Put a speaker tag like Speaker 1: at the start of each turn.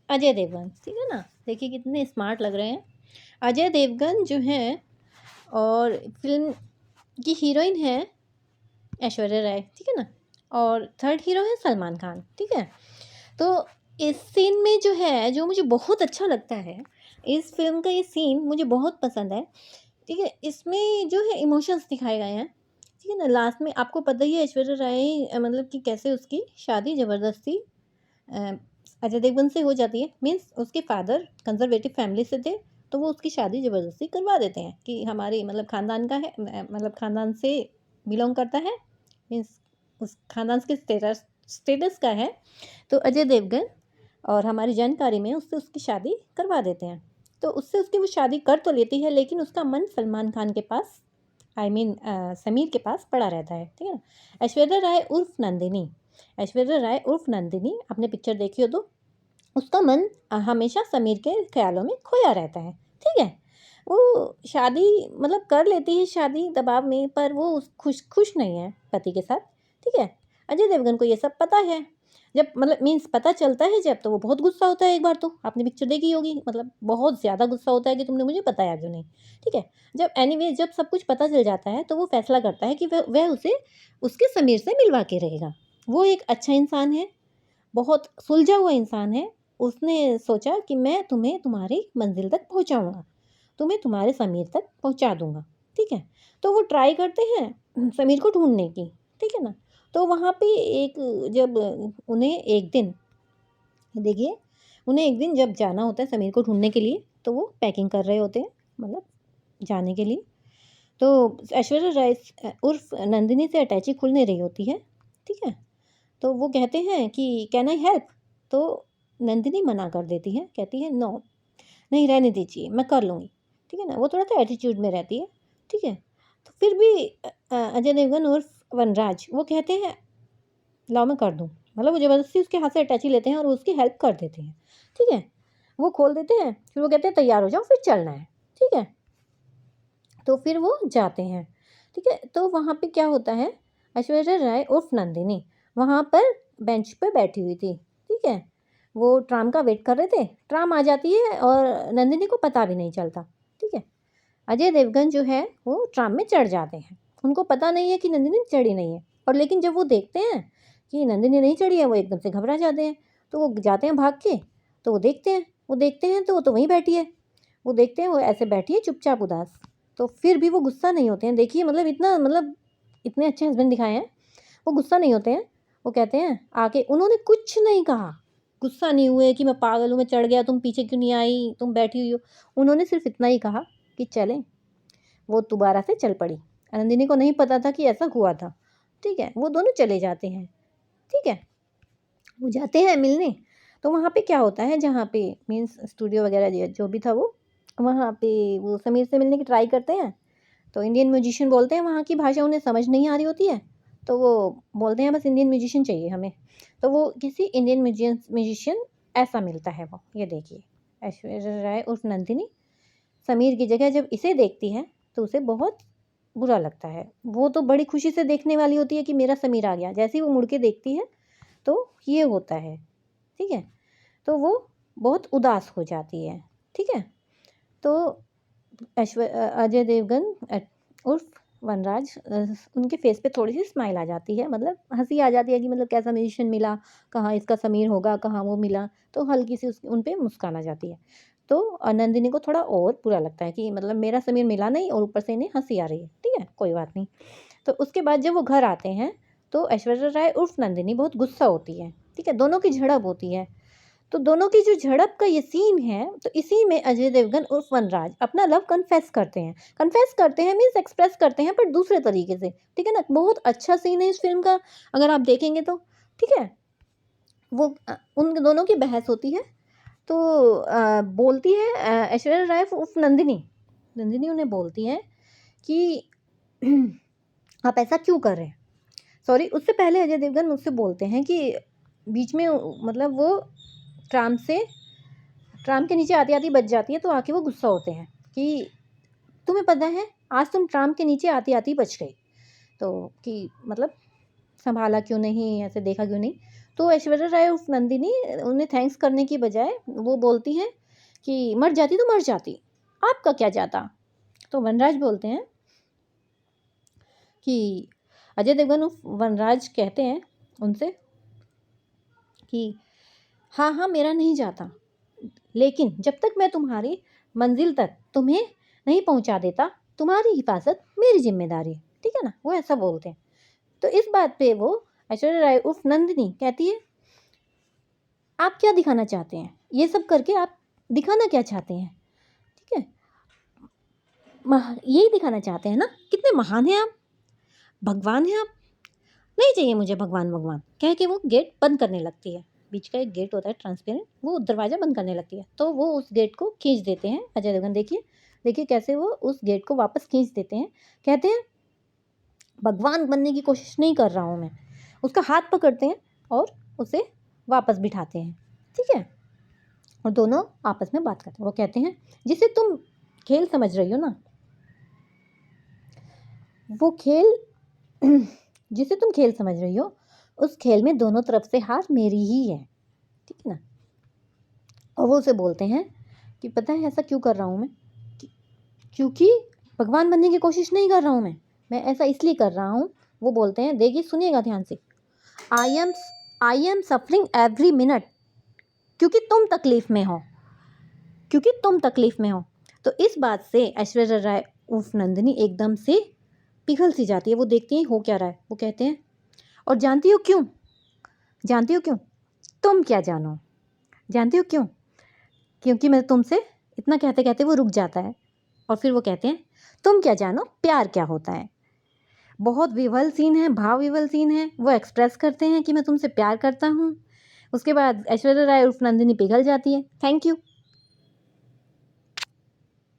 Speaker 1: अजय देवगन, ठीक है ना। देखिए कितने स्मार्ट लग रहे हैं। अजय देवगन जो हैं और फिल्म की हीरोइन है ऐश्वर्या राय, ठीक है ना। और थर्ड हीरो है सलमान खान, ठीक है। तो इस सीन में जो है, जो मुझे बहुत अच्छा लगता है, इस फिल्म का ये सीन मुझे बहुत पसंद है, ठीक है। इसमें जो है इमोशंस दिखाए गए हैं, ठीक है ना। लास्ट में आपको पता ही है ऐश्वर्या राय मतलब कि कैसे उसकी शादी ज़बरदस्ती अ, अजय देवगन से हो जाती है। मीन्स उसके फादर कंजर्वेटिव फैमिली से थे, तो वो उसकी शादी ज़बरदस्ती करवा देते हैं कि हमारे मतलब ख़ानदान का है, मतलब ख़ानदान से बिलोंग करता है, मीन्स उस ख़ानदान के स्टेटस का है। तो अजय देवगन और हमारी जानकारी में उससे उसकी शादी करवा देते हैं। तो उससे उसकी वो शादी कर तो लेती है, लेकिन उसका मन सलमान खान के पास, आई मीन समीर के पास पड़ा रहता है, ठीक है ना। ऐश्वर्या राय उर्फ नंदिनी, ऐश्वर्या राय उर्फ नंदिनी, आपने पिक्चर देखी हो तो उसका मन हमेशा समीर के ख्यालों में खोया रहता है, ठीक है। वो शादी मतलब कर लेती है शादी दबाव में, पर वो खुश खुश नहीं है पति के साथ, ठीक है। अजय देवगन को ये सब पता है। जब मतलब मीन्स पता चलता है जब, तो वो बहुत गुस्सा होता है। एक बार तो आपने पिक्चर देखी होगी, मतलब बहुत ज़्यादा गुस्सा होता है कि तुमने मुझे बताया क्यों नहीं, ठीक है। जब एनीवे जब सब कुछ पता चल जाता है, तो वो फैसला करता है कि वह उसे उसके समीर से मिलवा के रहेगा। वो एक अच्छा इंसान है, बहुत सुलझा हुआ इंसान है। उसने सोचा कि मैं तुम्हें तुम्हारी मंजिल तक पहुंचाऊंगा, तुम्हें तुम्हारे समीर तक पहुंचा दूंगा, ठीक है। तो वो ट्राई करते हैं समीर को ढूंढने की, ठीक है ना। तो वहाँ पे एक जब उन्हें एक दिन देखिए उन्हें एक दिन जब जाना होता है समीर को ढूंढने के लिए, तो वो पैकिंग कर रहे होते हैं, मतलब जाने के लिए। तो ऐश्वर्या राय उर्फ नंदिनी से अटैची खुल नहीं रही होती है, ठीक है। तो वो कहते हैं कि कैन आई हेल्प? तो नंदिनी मना कर देती है, कहती है नो, नहीं रहने दीजिए, मैं कर लूँगी, ठीक है ना। वो थोड़ा-सा एटीट्यूड में रहती है, ठीक है। तो फिर भी अजय देवगन उर्फ वनराज वो कहते हैं लाओ मैं कर दूँ, मतलब वो ज़बरदस्ती उसके हाथ से अटैची लेते हैं और उसकी हेल्प कर देते हैं, ठीक है। वो खोल देते हैं, फिर वो कहते हैं तैयार हो जाओ फिर चलना है, ठीक है। तो फिर वो जाते हैं, ठीक है। तो वहाँ पे क्या होता है, ऐश्वर्या राय उर्फ नंदिनी वहाँ पर बेंच पे बैठी हुई थी, ठीक है। वो ट्राम का वेट कर रहे थे, ट्राम आ जाती है और नंदिनी को पता भी नहीं चलता, ठीक है। अजय देवगन जो है वो ट्राम में चढ़ जाते हैं, उनको पता नहीं है कि नंदिनी चढ़ी नहीं है। और लेकिन जब वो देखते हैं कि नंदिनी नहीं चढ़ी है, वो एकदम से घबरा जाते हैं। तो वो जाते हैं भाग के, तो वो देखते हैं तो वो तो वहीं बैठी है। वो देखते हैं वो ऐसे बैठी है चुपचाप उदास। तो फिर भी वो गुस्सा नहीं होते हैं, देखिए मतलब इतना मतलब इतने अच्छे हस्बैंड दिखाए हैं, वो गुस्सा नहीं होते हैं। वो कहते हैं आके, उन्होंने कुछ नहीं कहा, गुस्सा नहीं हुए कि मैं पागल हूँ, मैं चढ़ गया, तुम पीछे क्यों नहीं आई, तुम बैठी हुई हो। उन्होंने सिर्फ इतना ही कहा कि चलें। वो दोबारा से चल पड़ी। नंदिनी को नहीं पता था कि ऐसा हुआ था, ठीक है। वो दोनों चले जाते हैं, ठीक है। वो जाते हैं मिलने। तो वहाँ पे क्या होता है, जहाँ पे मीन्स स्टूडियो वगैरह जो भी था वो, वहाँ पे वो समीर से मिलने की ट्राई करते हैं। तो इंडियन म्यूजिशियन बोलते हैं, वहाँ की भाषा उन्हें समझ नहीं आ रही होती है, तो वो बोलते हैं बस इंडियन म्यूजिशियन चाहिए हमें। तो वो किसी इंडियन म्यूजिशियन ऐसा मिलता है। वो ये देखिए ऐश्वर्या राय उर्फ नंदिनी समीर की जगह जब इसे देखती है, तो उसे बहुत बुरा लगता है। वो तो बड़ी खुशी से देखने वाली होती है कि मेरा समीर आ गया, जैसे ही वो मुड़ के देखती है तो ये होता है, ठीक है। तो वो बहुत उदास हो जाती है, ठीक है। तो अजय देवगन उर्फ वनराज उनके फेस पे थोड़ी सी स्माइल आ जाती है, मतलब हंसी आ जाती है कि मतलब कैसा म्यूजिशियन मिला, कहाँ इसका समीर होगा, कहाँ वो मिला। तो हल्की सी उस उन पे मुस्कान आ जाती है। तो नंदिनी को थोड़ा और बुरा लगता है कि मतलब मेरा समीर मिला नहीं और ऊपर से इन्हें हंसी आ रही है, ठीक है, कोई बात नहीं। तो उसके बाद जब वो घर आते हैं, तो ऐश्वर्या राय उर्फ नंदिनी बहुत गुस्सा होती है, ठीक है। दोनों की झड़प होती है। तो दोनों की जो झड़प का ये सीन है, तो इसी में अजय देवगन उर्फ वनराज अपना लव कन्फेस करते हैं मीन्स एक्सप्रेस करते हैं, पर दूसरे तरीके से, ठीक है ना। बहुत अच्छा सीन है इस फिल्म का, अगर आप देखेंगे तो, ठीक है। वो उन दोनों की बहस होती है। तो बोलती है ऐश्वर्या राय उर्फ नंदिनी, नंदिनी उन्हें बोलती है कि आप ऐसा क्यों कर रहे हैं। सॉरी, उससे पहले अजय देवगन मुझसे बोलते हैं कि बीच में मतलब वो ट्राम से ट्राम के नीचे आती आती बच जाती है, तो आके वो गुस्सा होते हैं कि तुम्हें पता है आज तुम ट्राम के नीचे आती आती बच गई, तो कि मतलब संभाला क्यों नहीं, ऐसे देखा क्यों नहीं। तो ऐश्वर्या राय उर्फ नंदिनी उन्हें थैंक्स करने की बजाय वो बोलती है कि मर जाती तो मर जाती, आपका क्या जाता। तो वनराज बोलते हैं कि अजय देवगन उर्फ वनराज कहते हैं उनसे कि हाँ हाँ मेरा नहीं जाता, लेकिन जब तक मैं तुम्हारी मंजिल तक तुम्हें नहीं पहुंचा देता, तुम्हारी हिफाजत मेरी जिम्मेदारी है, ठीक है ना। वो ऐसा बोलते हैं। तो इस बात पे वो ऐश्वर्या राय उर्फ नंदिनी कहती है आप क्या दिखाना चाहते हैं, ये सब करके आप दिखाना क्या चाहते हैं, ठीक है। यही दिखाना चाहते हैं ना, कितने महान हैं आप, भगवान हैं आप, नहीं चाहिए मुझे भगवान भगवान कह के वो गेट बंद करने लगती है। बीच का एक गेट होता है ट्रांसपेरेंट, वो दरवाज़ा बंद करने लगती है। तो वो उस गेट को खींच देते हैं अजय देवगन। देखिए देखिए कैसे वो उस गेट को वापस खींच देते हैं। कहते हैं भगवान बनने की कोशिश नहीं कर रहा हूँ मैं। उसका हाथ पकड़ते हैं और उसे वापस बिठाते हैं, ठीक है। और दोनों आपस में बात करते हैं। वो कहते हैं जिसे तुम खेल समझ रही हो ना, वो खेल जिसे तुम खेल समझ रही हो, उस खेल में दोनों तरफ से हार मेरी ही है, ठीक है ना। और वो उसे बोलते हैं कि पता है ऐसा क्यों कर रहा हूँ मैं, क्योंकि भगवान बनने की कोशिश नहीं कर रहा हूँ मैं ऐसा इसलिए कर रहा हूँ। वो बोलते हैं देखिए सुनिएगा ध्यान से, I am suffering every minute, क्योंकि तुम तकलीफ़ में हो, क्योंकि तुम तकलीफ़ में हो। तो इस बात से ऐश्वर्या राय उर्फ नंदिनी एकदम से पिघल सी जाती है। वो देखती हैं हो क्या रहा है। वो कहते हैं और जानती हो क्यों, जानती हो क्यों, तुम क्या जानो, जानती हो क्यों, क्योंकि मैं तुमसे, इतना कहते कहते वो रुक जाता है और फिर वो कहते हैं तुम क्या जानो प्यार क्या होता है। बहुत विवल सीन है, भाव विवल सीन है। वो एक्सप्रेस करते हैं कि मैं तुमसे प्यार करता हूँ। उसके बाद ऐश्वर्या राय उर्फ नंदिनी पिघल जाती है। Thank you.